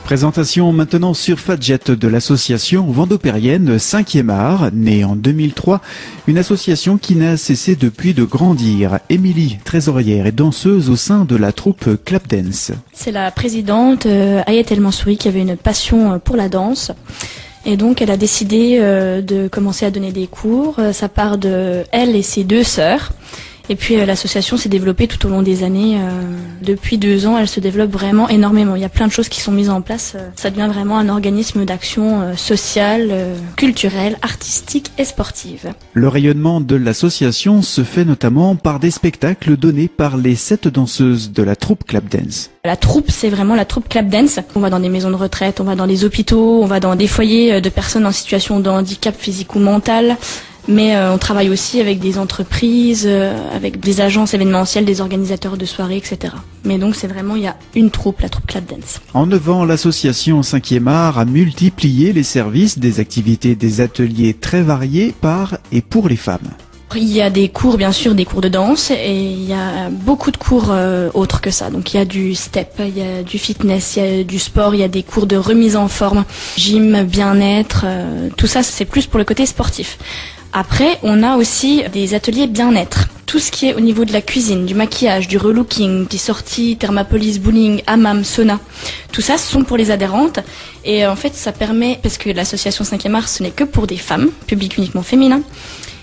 Présentation maintenant sur Fadjet de l'association vendopérienne 5e art, née en 2003, une association qui n'a cessé depuis de grandir. Émilie, trésorière et danseuse au sein de la troupe Clap Dance. C'est la présidente Ayet El Mansouri qui avait une passion pour la danse. Et donc elle a décidé de commencer à donner des cours. Ça part de elle et ses deux sœurs. Et puis l'association s'est développée tout au long des années. Depuis 2 ans, elle se développe vraiment énormément. Il y a plein de choses qui sont mises en place. Ça devient vraiment un organisme d'action sociale, culturelle, artistique et sportive. Le rayonnement de l'association se fait notamment par des spectacles donnés par les 7 danseuses de la troupe Clap Dance. La troupe, c'est vraiment la troupe Clap Dance. On va dans des maisons de retraite, on va dans des hôpitaux, on va dans des foyers de personnes en situation de handicap physique ou mental. Mais on travaille aussi avec des entreprises, avec des agences événementielles, des organisateurs de soirées, etc. Mais donc c'est vraiment, il y a une troupe, la troupe Clap Dance. En 9 ans, l'association 5e art a multiplié les services, des activités, des ateliers très variés par et pour les femmes. Il y a des cours, bien sûr, des cours de danse, et il y a beaucoup de cours autres que ça. Donc il y a du step, il y a du fitness, il y a du sport, il y a des cours de remise en forme, gym, bien-être, tout ça c'est plus pour le côté sportif. Après, on a aussi des ateliers bien-être. Tout ce qui est au niveau de la cuisine, du maquillage, du relooking, des sorties, thermapolis, bowling, hammam, sauna. Tout ça, ce sont pour les adhérentes. Et en fait, ça permet, parce que l'association 5e art, ce n'est que pour des femmes, public uniquement féminin.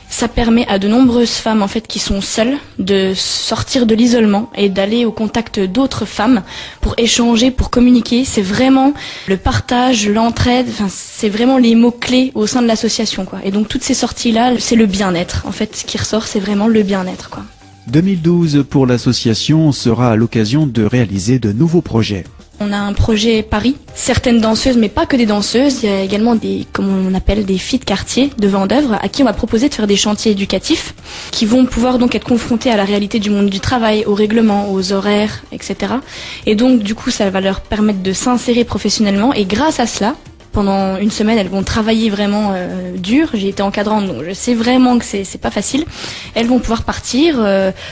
Ça permet à de nombreuses femmes en fait qui sont seules de sortir de l'isolement et d'aller au contact d'autres femmes pour échanger, pour communiquer. C'est vraiment le partage, l'entraide, enfin c'est vraiment les mots clés au sein de l'association quoi. Et donc toutes ces sorties là, c'est le bien-être. En fait, ce qui ressort, c'est vraiment le bien-être quoi. 2012 pour l'association sera à l'occasion de réaliser de nouveaux projets. On a un projet Paris, certaines danseuses, mais pas que des danseuses, il y a également des, comme on appelle, des filles de quartier, de vendœuvres, à qui on va proposer de faire des chantiers éducatifs, qui vont pouvoir donc être confrontés à la réalité du monde du travail, aux règlements, aux horaires, etc. Et donc, du coup, ça va leur permettre de s'insérer professionnellement, et grâce à cela, pendant une semaine, elles vont travailler vraiment dur. J'ai été encadrante, donc je sais vraiment que c'est pas facile. Elles vont pouvoir partir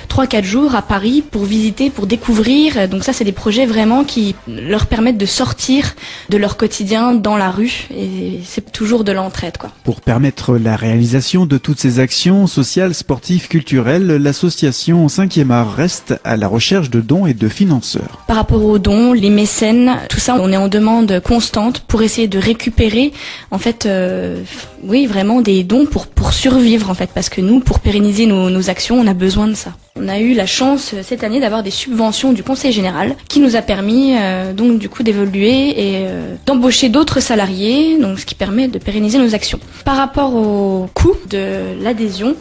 3-4 jours à Paris pour visiter, pour découvrir. Donc ça, c'est des projets vraiment qui leur permettent de sortir de leur quotidien dans la rue. Et c'est toujours de l'entraide, quoi. Pour permettre la réalisation de toutes ces actions sociales, sportives, culturelles, l'association 5e art reste à la recherche de dons et de financeurs. Par rapport aux dons, les mécènes, tout ça, on est en demande constante pour essayer de récupérer en fait oui vraiment des dons pour survivre en fait, parce que nous, pour pérenniser nos actions, on a besoin de ça. On a eu la chance cette année d'avoir des subventions du Conseil général qui nous a permis donc du coup d'évoluer et d'embaucher d'autres salariés, donc ce qui permet de pérenniser nos actions. Par rapport au coût de l'adhésion,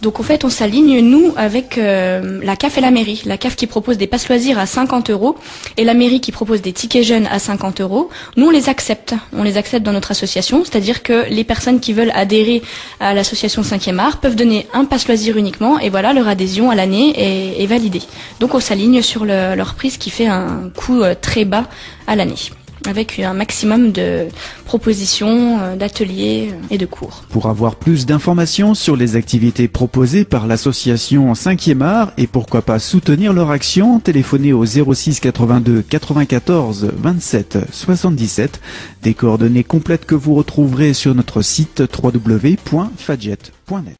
donc en fait on s'aligne nous avec la CAF et la mairie. La CAF qui propose des passes loisirs à 50 € et la mairie qui propose des tickets jeunes à 50 €. Nous on les accepte dans notre association, c'est-à-dire que les personnes qui veulent adhérer à l'association 5e art peuvent donner un passe loisir uniquement et voilà, leur adhésion à l'année est validée. Donc on s'aligne sur leur prix, ce qui fait un coût très bas à l'année, avec un maximum de propositions, d'ateliers et de cours. Pour avoir plus d'informations sur les activités proposées par l'association 5e art et pourquoi pas soutenir leur action, téléphonez au 06 82 94 27 77, des coordonnées complètes que vous retrouverez sur notre site www.fadjet.net.